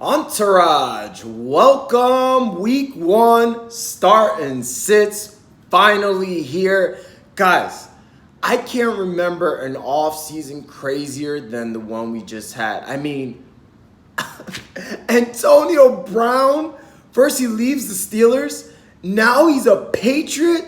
Entourage, welcome. Week 1 start and sits finally here. Guys, I can't remember an off-season crazier than the one we just had. I mean, Antonio Brown, first he leaves the Steelers, now he's a Patriot.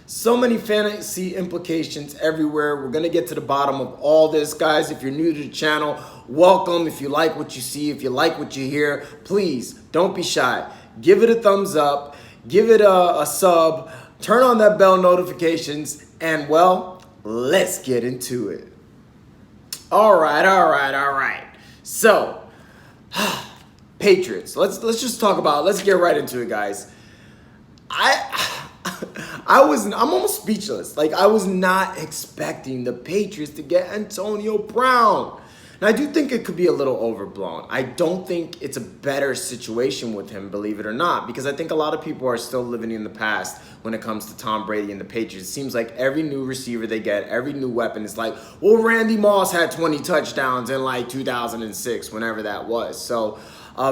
So many fantasy implications everywhere. We're going to get to the bottom of all this, guys. If you're new to the channel, welcome. If you like what you see, if you like what you hear, please don't be shy. Give it a thumbs up. Give it a sub. Turn on that bell notifications. And, well, let's get into it. All right. So, Patriots. Let's just talk about it. Let's get right into it, guys. I'm almost speechless. Like, I was not expecting the Patriots to get Antonio Brown. And I do think it could be a little overblown. I don't think it's a better situation with him, believe it or not, because I think a lot of people are still living in the past when it comes to Tom Brady and the Patriots. It seems like every new receiver they get, every new weapon is like, well, Randy Moss had 20 touchdowns in like 2006, whenever that was. So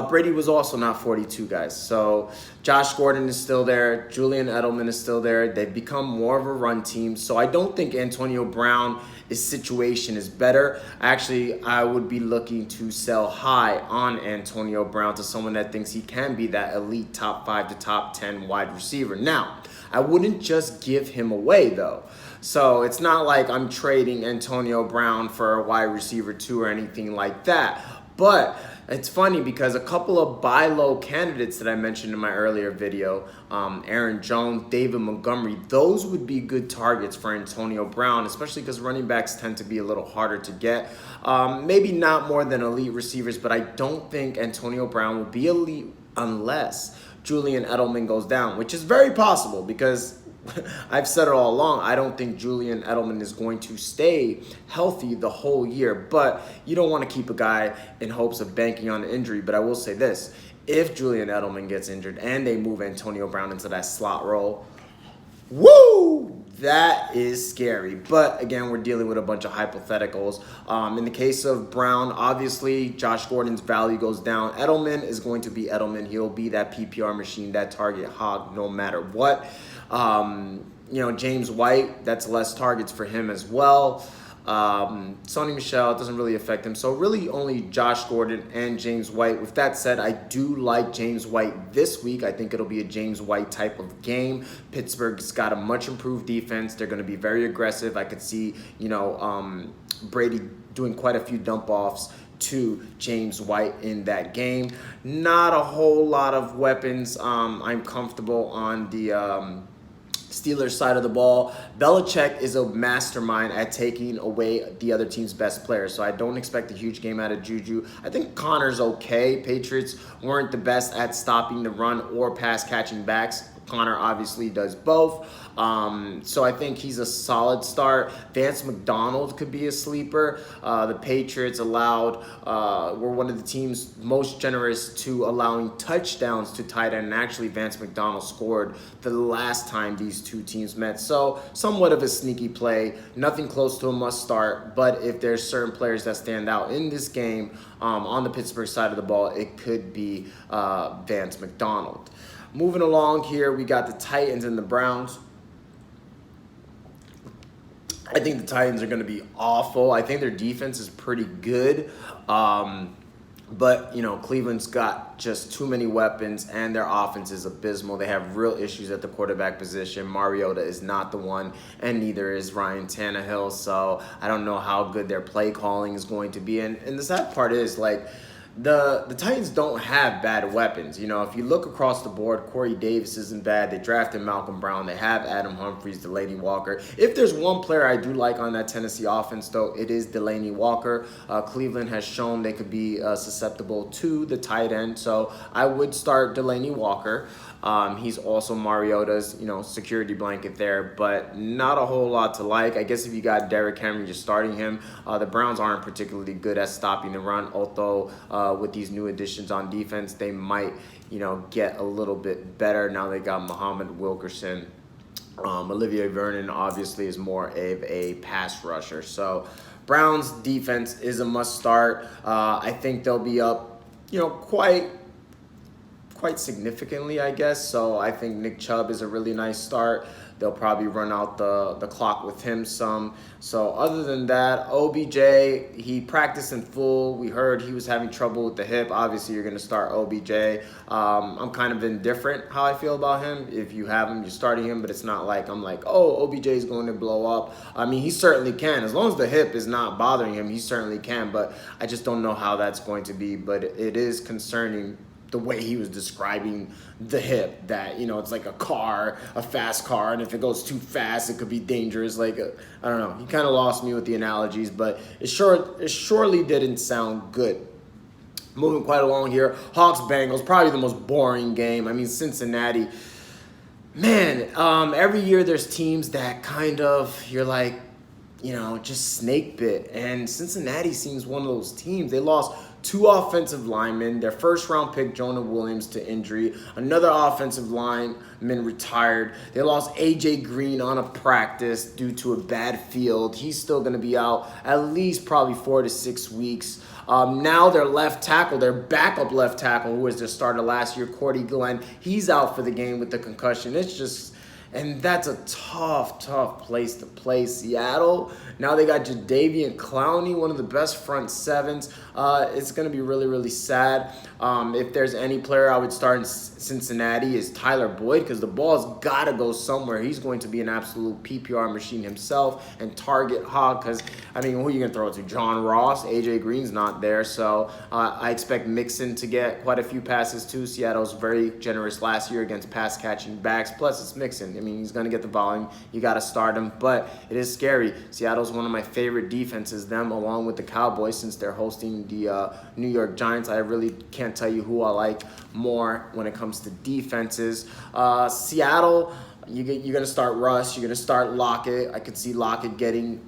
Brady was also not 42, guys. So Josh Gordon is still there. Julian Edelman is still there. They've become more of a run team. So I don't think Antonio Brown's situation is better. Actually, I would be looking to sell high on Antonio Brown to someone that thinks he can be that elite top 5 to top 10 wide receiver. Now, I wouldn't just give him away, though. So it's not like I'm trading Antonio Brown for a wide receiver 2 or anything like that. But it's funny because a couple of buy low candidates that I mentioned in my earlier video, Aaron Jones, David Montgomery, those would be good targets for Antonio Brown, especially because running backs tend to be a little harder to get. Maybe not more than elite receivers, but I don't think Antonio Brown will be elite unless Julian Edelman goes down, which is very possible because I've said it all along. I don't think Julian Edelman is going to stay healthy the whole year, but you don't want to keep a guy in hopes of banking on an injury. But I will say this, if Julian Edelman gets injured and they move Antonio Brown into that slot role, woo, that is scary. But again, we're dealing with a bunch of hypotheticals. In the case of Brown, obviously, Josh Gordon's value goes down. Edelman is going to be Edelman. He'll be that PPR machine, that target hog, no matter what. James White, that's less targets for him as well. Sonny Michel doesn't really affect him. So really only Josh Gordon and James White. With that said, I do like James White this week. I think it'll be a James White type of game. Pittsburgh's got a much improved defense. They're going to be very aggressive. I could see, Brady doing quite a few dump offs to James White in that game. Not a whole lot of weapons. I'm comfortable on the Steelers side of the ball. Belichick is a mastermind at taking away the other team's best players, so I don't expect a huge game out of Juju. I think Connor's okay. Patriots weren't the best at stopping the run or pass catching backs. Connor obviously does both. So I think he's a solid start. Vance McDonald could be a sleeper. The Patriots were one of the teams most generous to allowing touchdowns to tight end. And actually, Vance McDonald scored the last time these two teams met. So somewhat of a sneaky play. Nothing close to a must start. But if there's certain players that stand out in this game on the Pittsburgh side of the ball, it could be Vance McDonald. Moving along here, we got the Titans and the Browns. I think the Titans are going to be awful. I think their defense is pretty good. But, Cleveland's got just too many weapons, and their offense is abysmal. They have real issues at the quarterback position. Mariota is not the one, and neither is Ryan Tannehill. So I don't know how good their play calling is going to be. And the sad part is, the Titans don't have bad weapons. If you look across the board, Corey Davis isn't bad. They drafted Malcolm Brown. They have Adam Humphries, Delaney Walker. If there's one player I do like on that Tennessee offense, though, it is Delaney Walker. Cleveland has shown they could be susceptible to the tight end, so I would start Delaney Walker. He's also Mariota's, security blanket there, but not a whole lot to like. I guess if you got Derrick Henry, you're starting him. The Browns aren't particularly good at stopping the run, although with these new additions on defense, they might, get a little bit better. Now they got Muhammad Wilkerson. Olivier Vernon obviously is more of a pass rusher. So Browns defense is a must start. I think they'll be up quite significantly, I guess. So I think Nick Chubb is a really nice start. They'll probably run out the clock with him some. So other than that, OBJ, he practiced in full. We heard he was having trouble with the hip. Obviously, you're going to start OBJ. I'm kind of indifferent how I feel about him. If you have him, you're starting him, but it's not like I'm like, oh, OBJ is going to blow up. I mean, he certainly can. As long as the hip is not bothering him, he certainly can. But I just don't know how that's going to be. But it is concerning the way he was describing the hip, that, it's like a fast car, and if it goes too fast, it could be dangerous. I don't know. He kind of lost me with the analogies, but it surely didn't sound good. Moving quite along here, Hawks-Bengals, probably the most boring game. I mean, Cincinnati, man, every year there's teams that kind of, you're like, just snake bit, and Cincinnati seems one of those teams. They lost 2 offensive linemen, their first-round pick, Jonah Williams, to injury. Another offensive lineman retired. They lost A.J. Green on a practice due to a bad field. He's still going to be out at least probably 4 to 6 weeks. Now their left tackle, their backup left tackle, who was their starter last year, Cordy Glenn, he's out for the game with the concussion. And that's a tough place to play. Seattle, now they got Jadeveon Clowney, one of the best front sevens. It's going to be really, really sad. If there's any player I would start in Cincinnati is Tyler Boyd, because the ball's got to go somewhere. He's going to be an absolute PPR machine himself and target hog, because, who are you going to throw it to? John Ross? A.J. Green's not there, so I expect Mixon to get quite a few passes too. Seattle's very generous last year against pass-catching backs, plus it's Mixon. He's going to get the volume. You got to start him, but it is scary. Seattle's one of my favorite defenses, them along with the Cowboys, since they're hosting the New York Giants. I really can't tell you who I like more when it comes to defenses. Seattle, you're going to start Russ. You're going to start Lockett. I could see Lockett getting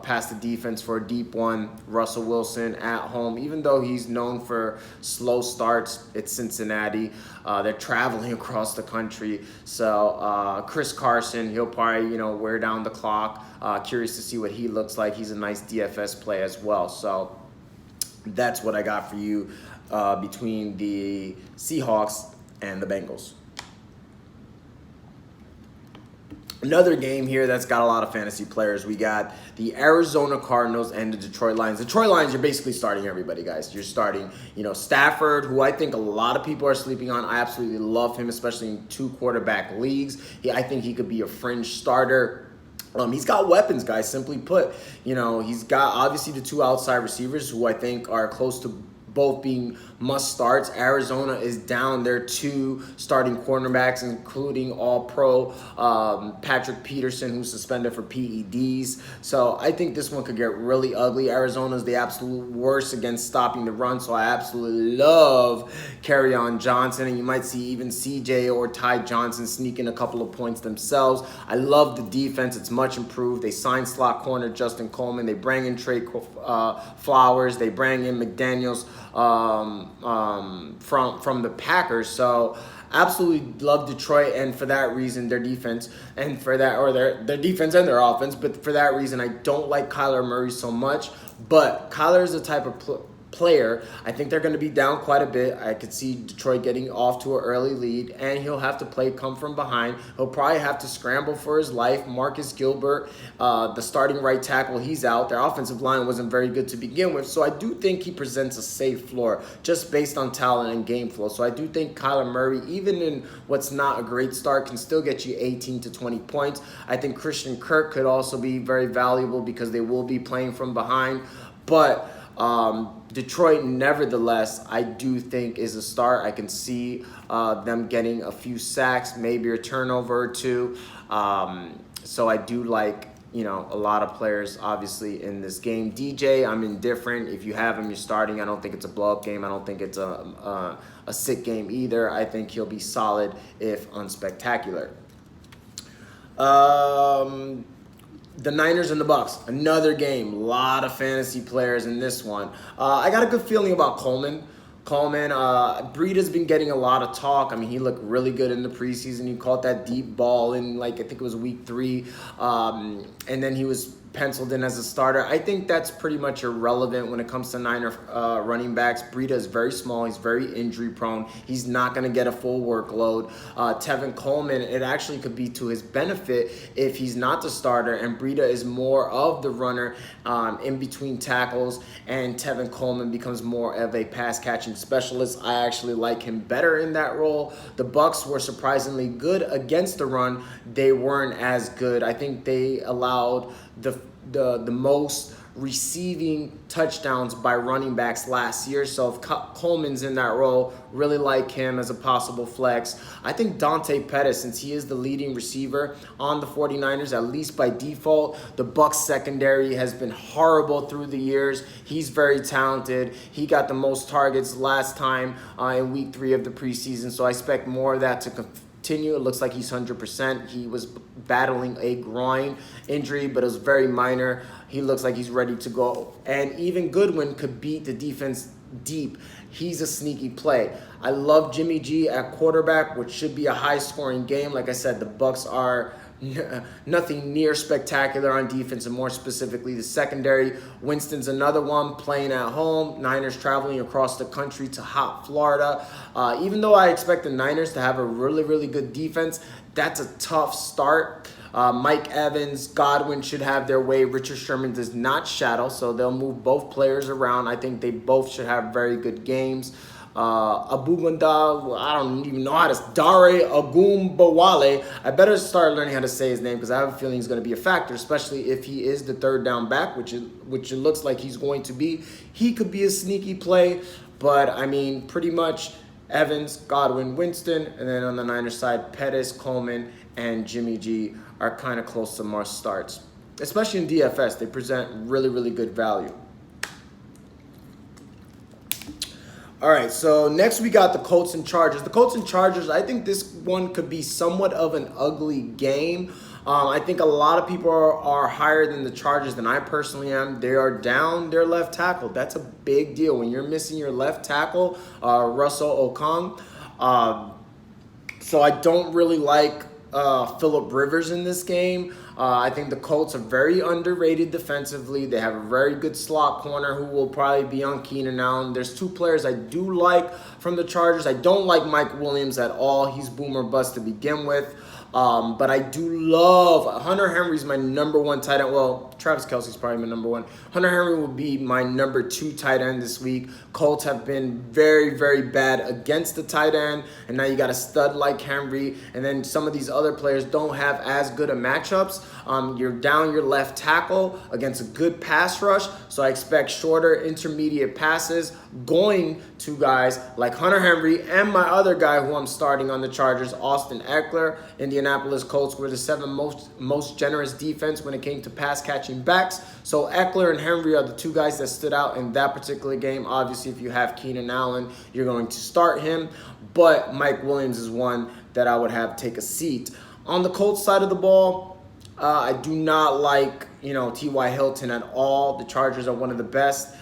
past the defense for a deep one. Russell Wilson at home, even though he's known for slow starts, it's Cincinnati. They're traveling across the country. So Chris Carson, he'll probably, wear down the clock. Curious to see what he looks like. He's a nice DFS play as well. So that's what I got for you between the Seahawks and the Bengals. Another game here that's got a lot of fantasy players. We got the Arizona Cardinals and the Detroit Lions. Detroit Lions, you're basically starting everybody, guys. You're starting, Stafford, who I think a lot of people are sleeping on. I absolutely love him, especially in 2 quarterback leagues. I think he could be a fringe starter. He's got weapons, guys, simply put. He's got obviously the 2 outside receivers who I think are close to both being must starts. Arizona is down their 2 starting cornerbacks, including All-Pro Patrick Peterson, who's suspended for PEDs. So I think this one could get really ugly. Arizona's the absolute worst against stopping the run, so I absolutely love Kerryon Johnson, and you might see even CJ or Ty Johnson sneaking a couple of points themselves. I love the defense. It's much improved. They signed slot corner Justin Coleman. They bring in Trey Flowers. They bring in McDaniels from the Packers. So absolutely love Detroit, and for that reason their defense and their defense and their offense, but for that reason I don't like Kyler Murray so much. But Kyler is the type of player, I think they're going to be down quite a bit. I could see Detroit getting off to an early lead, and he'll have to come from behind. He'll probably have to scramble for his life. Marcus Gilbert, the starting right tackle, he's out. Their offensive line wasn't very good to begin with, so I do think he presents a safe floor just based on talent and game flow. So I do think Kyler Murray, even in what's not a great start, can still get you 18 to 20 points. I think Christian Kirk could also be very valuable because they will be playing from behind, but Detroit, nevertheless, I do think is a start. I can see them getting a few sacks, maybe a turnover or 2. So I do like, a lot of players, obviously, in this game. DJ, I'm indifferent. If you have him, you're starting. I don't think it's a blow-up game. I don't think it's a sick game either. I think he'll be solid, if unspectacular. The Niners and the Bucks, another game. A lot of fantasy players in this one. I got a good feeling about Coleman. Breida's been getting a lot of talk. He looked really good in the preseason. He caught that deep ball in, I think it was week 3. And then he was penciled in as a starter. I think that's pretty much irrelevant when it comes to Niner running backs. Breida is very small. He's very injury prone. He's not going to get a full workload. Tevin Coleman, it actually could be to his benefit if he's not the starter, and Breida is more of the runner in between tackles, and Tevin Coleman becomes more of a pass-catching specialist. I actually like him better in that role. The Bucs were surprisingly good against the run. They weren't as good. I think they allowed the most receiving touchdowns by running backs last year. So if Coleman's in that role, really like him as a possible flex. I think Dante Pettis, since he is the leading receiver on the 49ers, at least by default, the Bucs secondary has been horrible through the years. He's very talented. He got the most targets last time in week 3 of the preseason. So I expect more of that to continue. It looks like he's 100%. He was battling a groin injury, but it was very minor. He looks like he's ready to go. And even Goodwin could beat the defense deep. He's a sneaky play. I love Jimmy G at quarterback, which should be a high-scoring game. Like I said, the Bucs are nothing near spectacular on defense, and more specifically the secondary. Winston's another one playing at home. Niners traveling across the country to hot Florida. Even though I expect the Niners to have a really, really good defense, that's a tough start. Mike Evans, Godwin should have their way. Richard Sherman does not shadow, so they'll move both players around. I think they both should have very good games. Abuganda, I don't even know how to, Dare Agumbawale. I better start learning how to say his name because I have a feeling he's going to be a factor, especially if he is the third down back, which it looks like he's going to be. He could be a sneaky play, but I mean, pretty much Evans, Godwin, Winston, and then on the Niners side, Pettis, Coleman, and Jimmy G are kind of close to must starts. Especially in DFS, they present really, really good value. All right, so next we got the Colts and Chargers. The Colts and Chargers, I think this one could be somewhat of an ugly game. I think a lot of people are higher than the Chargers than I personally am. They are down their left tackle. That's a big deal. When you're missing your left tackle, Russell Okung. So I don't really like Phillip Rivers in this game. I think the Colts are very underrated defensively. They have a very good slot corner who will probably be on Keenan Allen. There's 2 players I do like from the Chargers. I don't like Mike Williams at all. He's boom or bust to begin with. But I do love Hunter Henry's my number 1 tight end. Well, Travis Kelce's probably my number 1. Hunter Henry will be my number 2 tight end this week. Colts have been very, very bad against the tight end, and now you got a stud like Henry, and then some of these other players don't have as good of matchups. You're down your left tackle against a good pass rush, so I expect shorter intermediate passes going to guys like Hunter Henry and my other guy who I'm starting on the Chargers, Austin Ekeler. Indianapolis Colts were the 7th most generous defense when it came to pass catching backs. So Ekeler and Henry are the 2 guys that stood out in that particular game. Obviously, if you have Keenan Allen, you're going to start him. But Mike Williams is one that I would have take a seat. On the Colts side of the ball, I do not like, T.Y. Hilton at all. The Chargers are one of the best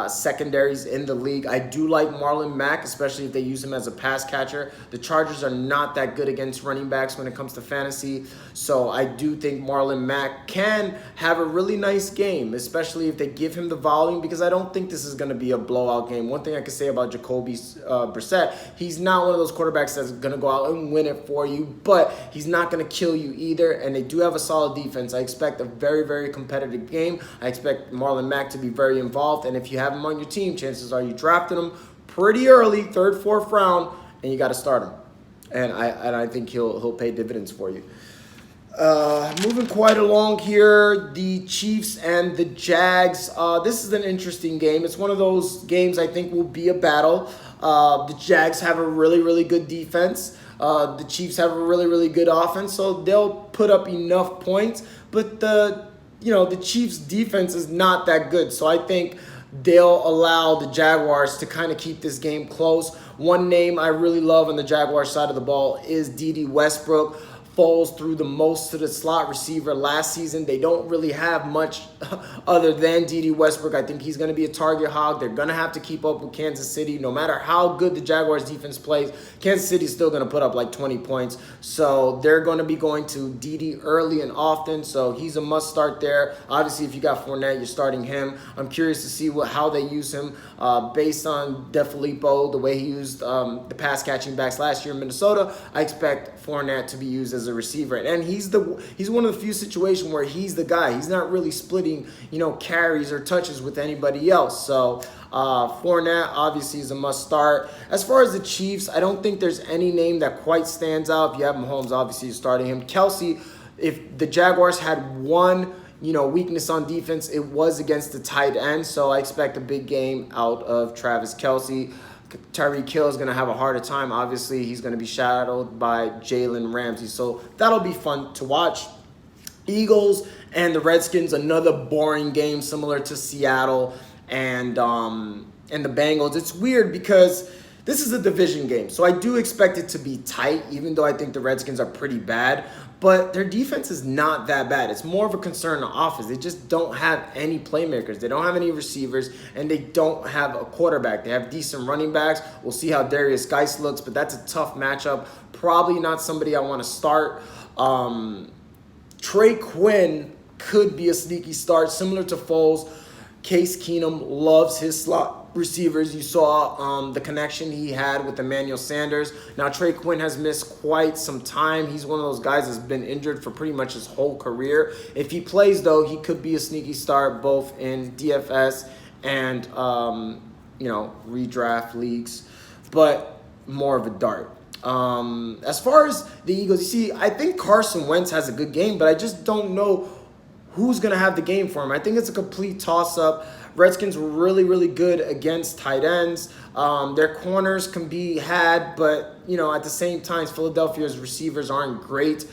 secondaries in the league. I do like Marlon Mack, especially if they use him as a pass catcher. The Chargers are not that good against running backs when it comes to fantasy, so I do think Marlon Mack can have a really nice game, especially if they give him the volume, because I don't think this is going to be a blowout game. One thing I can say about Jacoby Brissett, he's not one of those quarterbacks that's going to go out and win it for you, but he's not going to kill you either, and they do have a solid defense. I expect a very, very competitive game. I expect Marlon Mack to be very involved, and if you have him on your team, chances are you drafted him pretty early, 3rd, 4th round, and you got to start him. And I think he'll pay dividends for you. Moving quite along here, the Chiefs and the Jags. This is an interesting game. It's one of those games I think will be a battle. The Jags have a really, really good defense. The Chiefs have a really, really good offense, so they'll put up enough points. But the Chiefs' defense is not that good, so I think they'll allow the Jaguars to kind of keep this game close. One name I really love on the Jaguars side of the ball is Dede Westbrook. Foles threw the most to the slot receiver last season. They don't really have much other than D.D. Westbrook. I think he's going to be a target hog. They're going to have to keep up with Kansas City. No matter how good the Jaguars defense plays, Kansas City's still going to put up like 20 points. So they're going to be going to D.D. early and often. So he's a must start there. Obviously, if you got Fournette, you're starting him. I'm curious to see how they use him based on DeFilippo, the way he used the pass catching backs last year in Minnesota. I expect Fournette to be used as a receiver, and he's one of the few situations where he's the guy. He's not really splitting, carries or touches with anybody else. So Fournette obviously is a must start. As far as the Chiefs, I don't think there's any name that quite stands out. If you have Mahomes, obviously you're starting him. Kelsey, if the Jaguars had one weakness on defense, it was against the tight end. So I expect a big game out of Travis Kelsey. Tyreek Hill is going to have a harder time. Obviously, he's going to be shadowed by Jalen Ramsey. So that'll be fun to watch. Eagles and the Redskins, another boring game similar to Seattle and the Bengals. It's weird because this is a division game. So I do expect it to be tight, even though I think the Redskins are pretty bad. But their defense is not that bad. It's more of a concern on offense. They just don't have any playmakers. They don't have any receivers, and they don't have a quarterback. They have decent running backs. We'll see how Darius Geis looks, but that's a tough matchup. Probably not somebody I want to start. Trey Quinn could be a sneaky start, similar to Foles. Case Keenum loves his slot receivers. You saw the connection he had with Emmanuel Sanders. Now, Trey Quinn has missed quite some time. He's one of those guys that's been injured for pretty much his whole career. If he plays, though, he could be a sneaky start both in DFS and, redraft leagues, but more of a dart. As far as the Eagles, you see, I think Carson Wentz has a good game, but I just don't know who's going to have the game for him. I think it's a complete toss-up. Redskins were really, really good against tight ends. Their corners can be had, but, at the same time, Philadelphia's receivers aren't great.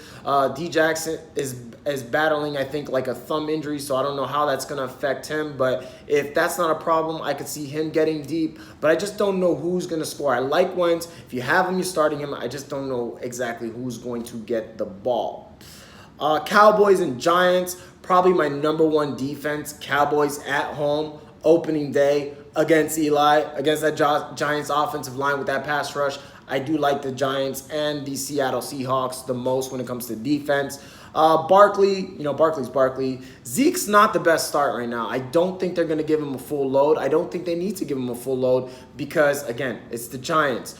D. Jackson is battling, I think, like a thumb injury, so I don't know how that's going to affect him. But if that's not a problem, I could see him getting deep. But I just don't know who's going to score. I like Wentz. If you have him, you're starting him. I just don't know exactly who's going to get the ball. Cowboys and Giants, probably my number one defense. Cowboys at home, opening day against Eli, against that Giants offensive line with that pass rush. I do like the Giants and the Seattle Seahawks the most when it comes to defense. Barkley, Barkley's Barkley. Zeke's not the best start right now. I don't think they're going to give him a full load. I don't think they need to give him a full load because, again, it's the Giants.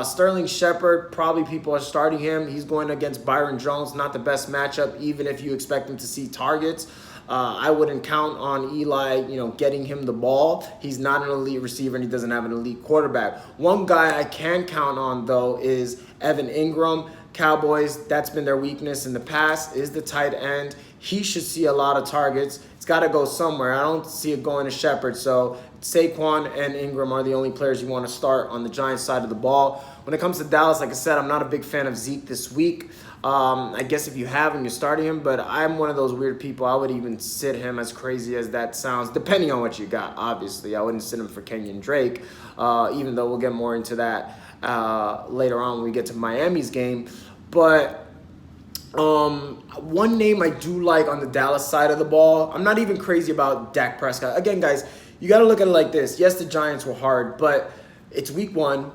Sterling Shepard, probably people are starting him. He's going against Byron Jones, not the best matchup, even if you expect him to see targets. I wouldn't count on Eli, getting him the ball. He's not an elite receiver, and he doesn't have an elite quarterback. One guy I can count on, though, is Evan Ingram. Cowboys, that's been their weakness in the past, is the tight end. He should see a lot of targets. It's got to go somewhere. I don't see it going to Shepard. So Saquon and Ingram are the only players you want to start on the Giants side of the ball. When it comes to Dallas, like I said, I'm not a big fan of Zeke this week. I guess if you have him, you're starting him, but I'm one of those weird people. I would even sit him, as crazy as that sounds, depending on what you got, obviously. I wouldn't sit him for Kenyon Drake, even though we'll get more into that later on when we get to Miami's game. But one name I do like on the Dallas side of the ball, I'm not even crazy about Dak Prescott. Again, guys, you got to look at it like this. Yes, the Giants were hard, but it's week one.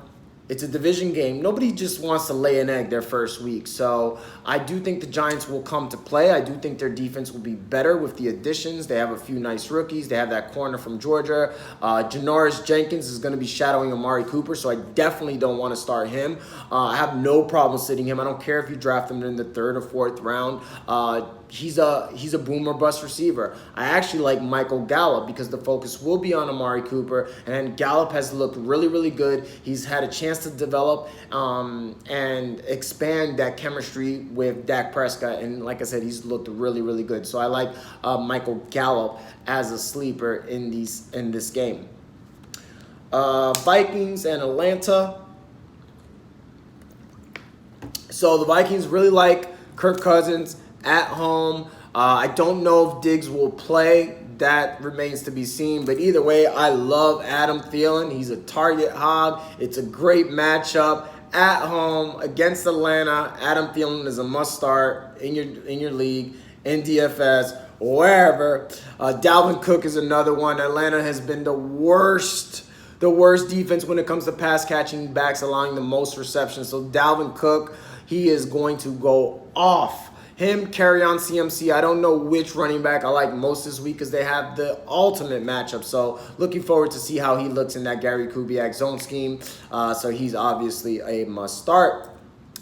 It's a division game. Nobody just wants to lay an egg their first week. So I do think the Giants will come to play. I do think their defense will be better with the additions. They have a few nice rookies. They have that corner from Georgia. Janoris Jenkins is going to be shadowing Amari Cooper, so I definitely don't want to start him. I have no problem sitting him. I don't care if you draft him in the third or fourth round. He's a boom or bust receiver. I actually like Michael Gallup because the focus will be on Amari Cooper, and Gallup has looked really, really good. He's had a chance to develop and expand that chemistry with Dak Prescott, and like I said, he's looked really, really good. So I like Michael Gallup as a sleeper in this game. Vikings and Atlanta. So the Vikings really like Kirk Cousins at home. I don't know if Diggs will play. That remains to be seen. But either way, I love Adam Thielen. He's a target hog. It's a great matchup at home against Atlanta. Adam Thielen is a must-start in your league, in DFS, wherever. Dalvin Cook is another one. Atlanta has been the worst defense when it comes to pass-catching backs, allowing the most receptions. So Dalvin Cook, he is going to go off. Him, Kerryon CMC. I don't know which running back I like most this week because they have the ultimate matchup. So looking forward to see how he looks in that Gary Kubiak zone scheme. So he's obviously a must start.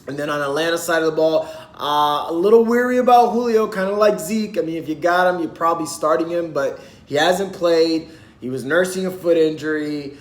And then on the Atlanta side of the ball, a little weary about Julio, kind of like Zeke. I mean, if you got him, you're probably starting him, but he hasn't played. He was nursing a foot injury.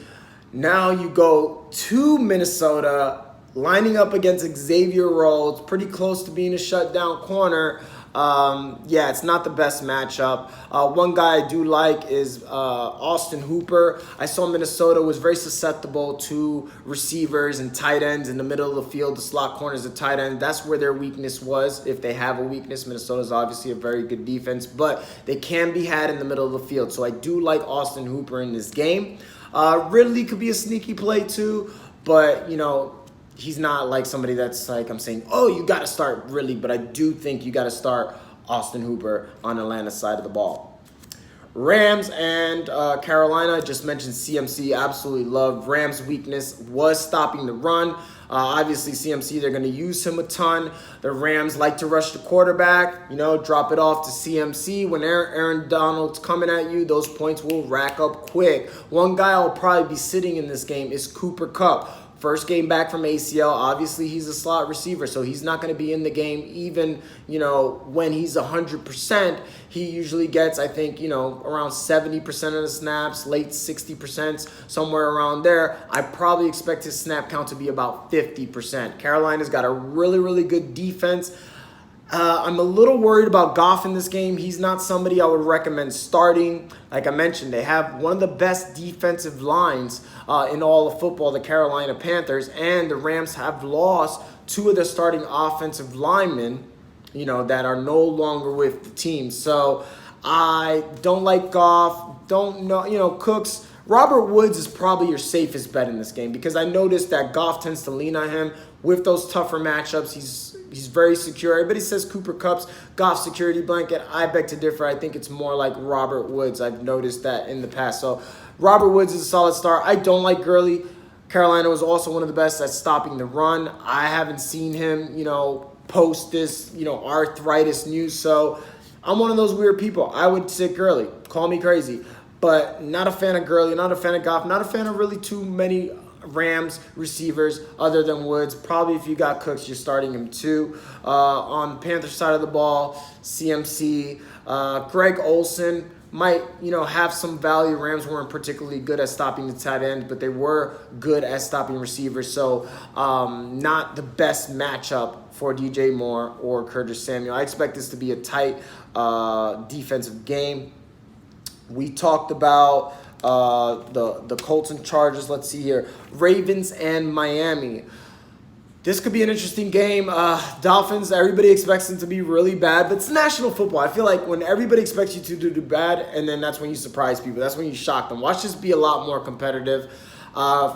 Now you go to Minnesota, lining up against Xavier Rhodes, pretty close to being a shutdown corner. Yeah, it's not the best matchup. One guy I do like is Austin Hooper. I saw Minnesota was very susceptible to receivers and tight ends in the middle of the field, the slot corners, the tight end. That's where their weakness was. If they have a weakness, Minnesota's obviously a very good defense, but they can be had in the middle of the field. So I do like Austin Hooper in this game. Ridley could be a sneaky play too, but, you know, he's not like somebody that's like I'm saying, oh, you got to start Ridley, but I do think you got to start Austin Hooper on Atlanta's side of the ball. Rams and Carolina, just mentioned CMC, absolutely love. Rams' weakness was stopping the run. Obviously, CMC, they're going to use him a ton. The Rams like to rush the quarterback, you know, drop it off to CMC. When Aaron Donald's coming at you, those points will rack up quick. One guy I'll probably be sitting in this game is Cooper Kupp. First game back from ACL. Obviously, he's a slot receiver, so he's not going to be in the game even, you know, when he's 100%. He usually gets, I think, you know, around 70% of the snaps, late 60%, somewhere around there. I probably expect his snap count to be about 50%. Carolina's got a really, really good defense. I'm a little worried about Goff in this game. He's not somebody I would recommend starting. Like I mentioned, they have one of the best defensive lines in all of football, the Carolina Panthers, and the Rams have lost two of their starting offensive linemen, you know, that are no longer with the team. So I don't like Goff. Don't know, you know, Cooks. Robert Woods is probably your safest bet in this game because I noticed that Goff tends to lean on him with those tougher matchups. He's very secure. Everybody says Cooper Kupp's Goff security blanket. I beg to differ. I think it's more like Robert Woods. I've noticed that in the past. So Robert Woods is a solid start. I don't like Gurley. Carolina was also one of the best at stopping the run. I haven't seen him, you know, post this, you know, arthritis news. So I'm one of those weird people. I would sit Gurley. Call me crazy. But not a fan of Gurley, not a fan of Goff, not a fan of really too many Rams receivers other than Woods. Probably if you got Cooks, you're starting him too. On the Panthers side of the ball, CMC, Greg Olsen might, you know, have some value. Rams weren't particularly good at stopping the tight end, but they were good at stopping receivers. So not the best matchup for DJ Moore or Curtis Samuel. I expect this to be a tight defensive game. We talked about the Colts and Chargers. Let's see here. Ravens and Miami. This could be an interesting game. Dolphins, everybody expects them to be really bad, but it's national football. I feel like when everybody expects you to do bad, and then that's when you surprise people. That's when you shock them. Watch this be a lot more competitive.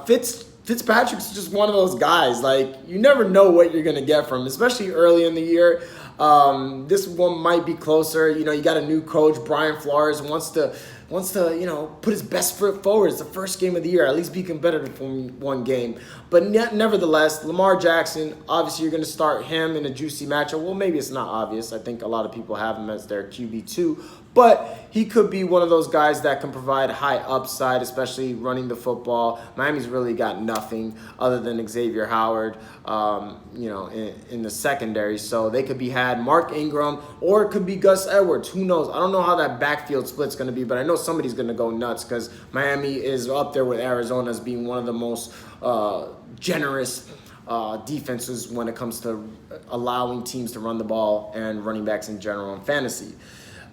Fitzpatrick's just one of those guys. Like, you never know what you're going to get from him, especially early in the year. This one might be closer. You know, you got a new coach, Brian Flores, wants to, you know, put his best foot forward. It's the first game of the year. At least be competitive for one game. But nevertheless, Lamar Jackson, obviously you're going to start him in a juicy matchup. Well, maybe it's not obvious. I think a lot of people have him as their QB2. But he could be one of those guys that can provide high upside, especially running the football. Miami's really got nothing other than Xavier Howard, you know, in the secondary. So they could be had Mark Ingram, or it could be Gus Edwards. Who knows? I don't know how that backfield split's going to be, but I know somebody's going to go nuts because Miami is up there with Arizona as being one of the most generous defenses when it comes to allowing teams to run the ball and running backs in general in fantasy.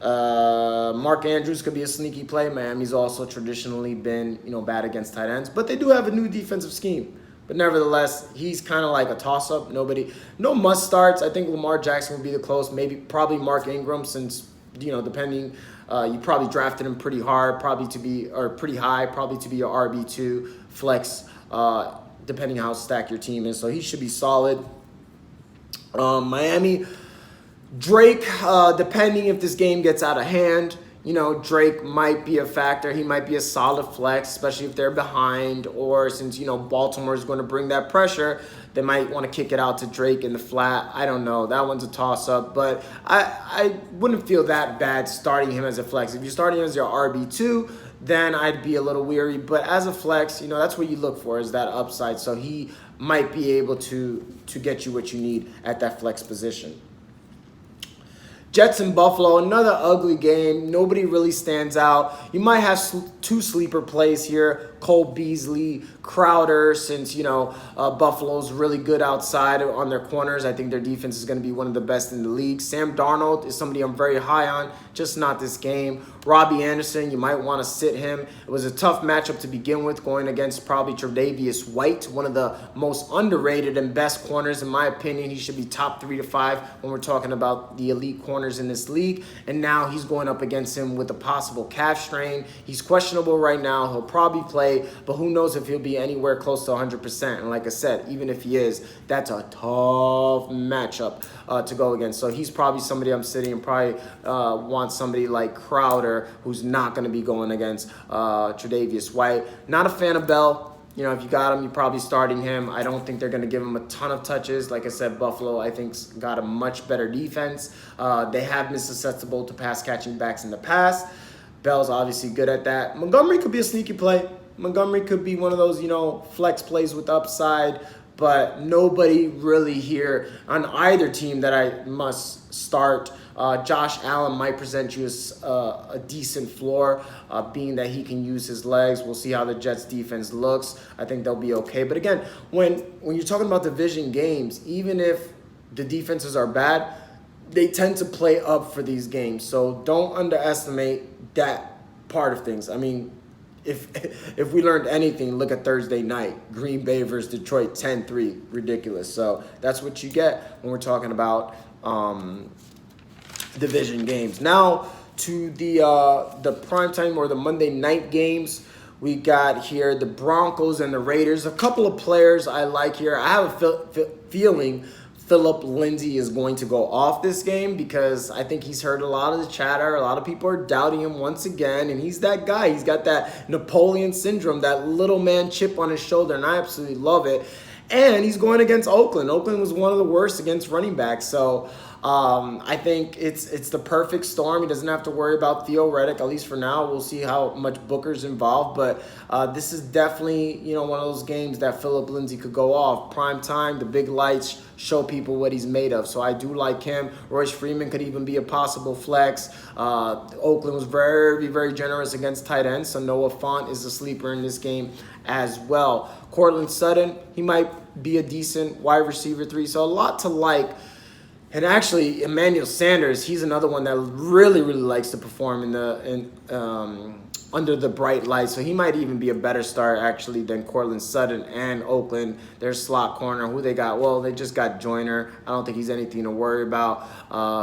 Mark Andrews could be a sneaky play. Miami's also traditionally been, you know, bad against tight ends, but they do have a new defensive scheme. But nevertheless, he's kind of like a toss-up. No must starts. I think Lamar Jackson would be the close. Probably Mark Ingram, since, you know, depending, you probably drafted him pretty high, probably to be your RB2 flex depending how stacked your team is. So he should be solid. Miami, Drake, depending if this game gets out of hand, Drake might be a factor. He might be a solid flex, especially if they're behind, or since, Baltimore is going to bring that pressure, they might want to kick it out to Drake in the flat. I don't know. That one's a toss-up, but I wouldn't feel that bad starting him as a flex. If you're starting him as your RB2, then I'd be a little weary. But as a flex, that's what you look for, is that upside. So he might be able to get you what you need at that flex position. Jets and Buffalo, another ugly game. Nobody really stands out. You might have two sleeper plays here. Cole Beasley, Crowder, since, Buffalo's really good outside on their corners. I think their defense is going to be one of the best in the league. Sam Darnold is somebody I'm very high on, just not this game. Robbie Anderson, you might want to sit him. It was a tough matchup to begin with, going against probably Tre'Davious White, one of the most underrated and best corners, in my opinion. He should be top 3 to 5 when we're talking about the elite corners in this league. And now he's going up against him with a possible calf strain. He's questionable right now. He'll probably play, but who knows if he'll be anywhere close to 100%. And like I said, even if he is, that's a tough matchup to go against. So he's probably somebody I'm sitting and probably want somebody like Crowder, who's not going to be going against Tre'Davious White. Not a fan of Bell. If you got him, you're probably starting him. I don't think they're going to give him a ton of touches. Like I said, Buffalo, I think, got a much better defense. They have been susceptible to pass-catching backs in the past. Bell's obviously good at that. Montgomery could be a sneaky play. Montgomery could be one of those, flex plays with upside, but nobody really here on either team that I must start. Josh Allen might present you as a decent floor, being that he can use his legs. We'll see how the Jets defense looks. I think they'll be okay. But again, when you're talking about division games, even if the defenses are bad, they tend to play up for these games. So don't underestimate that part of things. I mean, if we learned anything, look at Thursday night. Green Bay versus Detroit, 10-3. Ridiculous. So that's what you get when we're talking about division games. Now to the primetime or the Monday night games. We got here the Broncos and the Raiders. A couple of players I like here. I have a feeling Phillip Lindsay is going to go off this game because I think he's heard a lot of the chatter. A lot of people are doubting him once again, and he's that guy. He's got that Napoleon syndrome, that little man chip on his shoulder, and I absolutely love it. And he's going against Oakland. Oakland was one of the worst against running backs, so I think it's the perfect storm. He doesn't have to worry about Theo Riddick, at least for now. We'll see how much Booker's involved, but this is definitely one of those games that Phillip Lindsay could go off. Prime time, the big lights show people what he's made of, so I do like him. Royce Freeman could even be a possible flex. Oakland was very, very generous against tight ends, so Noah Fant is a sleeper in this game as well. Courtland Sutton, he might be a decent wide receiver 3, so a lot to like. And actually, Emmanuel Sanders, he's another one that really, really likes to perform under the bright lights. So he might even be a better start, actually, than Courtland Sutton and Oakland. Their slot corner, who they got? Well, they just got Joyner. I don't think he's anything to worry about.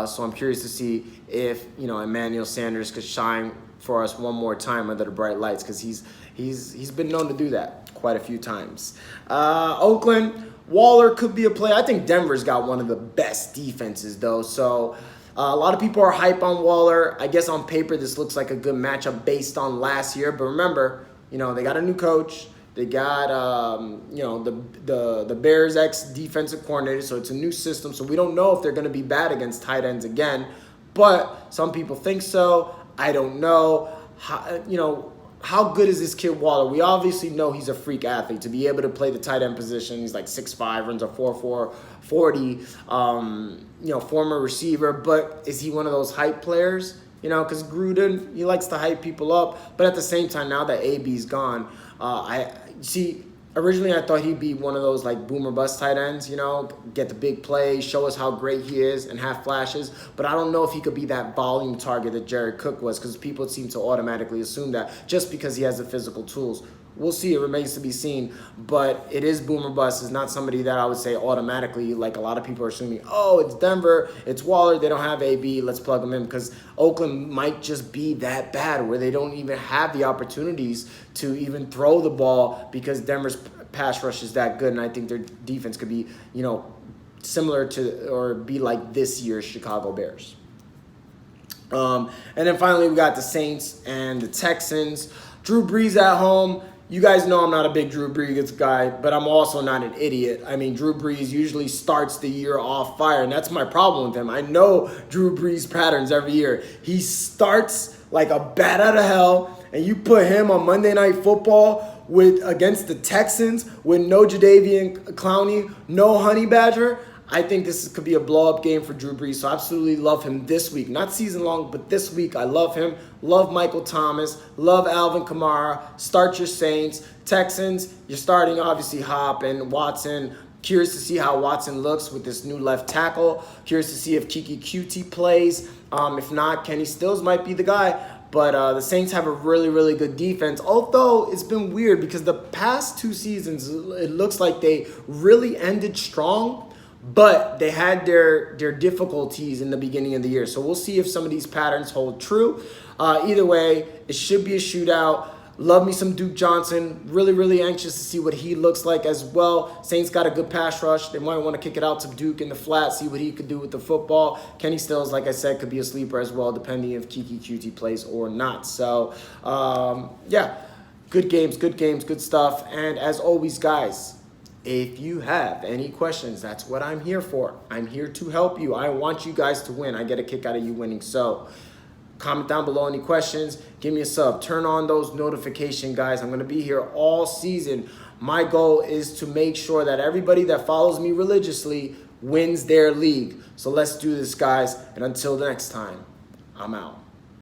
So I'm curious to see if, Emmanuel Sanders could shine for us one more time under the bright lights, because he's been known to do that quite a few times. Oakland, Waller could be a play. I think Denver's got one of the best defenses, though. So a lot of people are hype on Waller. I guess on paper this looks like a good matchup based on last year. But remember, they got a new coach. They got, the Bears ex-defensive coordinator. So it's a new system. So we don't know if they're going to be bad against tight ends again. But some people think so. I don't know. How good is this kid Waller? We obviously know he's a freak athlete. To be able to play the tight end position, he's like 6'5", runs a 4.4 40, former receiver. But is he one of those hype players? Because Gruden, he likes to hype people up. But at the same time, now that AB's gone, originally I thought he'd be one of those like boomer bust tight ends, get the big plays, show us how great he is and have flashes. But I don't know if he could be that volume target that Jared Cook was, because people seem to automatically assume that just because he has the physical tools. We'll see. It remains to be seen. But it is boomer bust. It's not somebody that I would say automatically, like a lot of people are assuming, oh, it's Denver, it's Waller, they don't have AB, let's plug them in. Because Oakland might just be that bad where they don't even have the opportunities to even throw the ball because Denver's pass rush is that good, and I think their defense could be, similar to or be like this year's Chicago Bears. And then finally, we got the Saints and the Texans. Drew Brees at home. You guys know I'm not a big Drew Brees guy, but I'm also not an idiot. I mean, Drew Brees usually starts the year off fire, and that's my problem with him. I know Drew Brees patterns every year. He starts like a bat out of hell, and you put him on Monday Night Football against the Texans with no Jadeveon Clowney, no Honey Badger. I think this could be a blow-up game for Drew Brees, so I absolutely love him this week. Not season long, but this week I love him. Love Michael Thomas. Love Alvin Kamara. Start your Saints. Texans, you're starting obviously Hop and Watson. Curious to see how Watson looks with this new left tackle. Curious to see if Kiki Cutie plays. If not, Kenny Stills might be the guy. But the Saints have a really, really good defense. Although it's been weird because the past 2 seasons, it looks like they really ended strong. But they had their difficulties in the beginning of the year. So we'll see if some of these patterns hold true. Either way, it should be a shootout. Love me some Duke Johnson. Really, really anxious to see what he looks like as well. Saints got a good pass rush. They might want to kick it out to Duke in the flat, see what he could do with the football. Kenny Stills, like I said, could be a sleeper as well, depending if Kiki Cutie plays or not. So, yeah, good games, good stuff. And as always, guys, if you have any questions, that's what I'm here for. I'm here to help you. I want you guys to win. I get a kick out of you winning. So comment down below any questions. Give me a sub. Turn on those notifications, guys. I'm going to be here all season. My goal is to make sure that everybody that follows me religiously wins their league. So let's do this, guys. And until the next time, I'm out.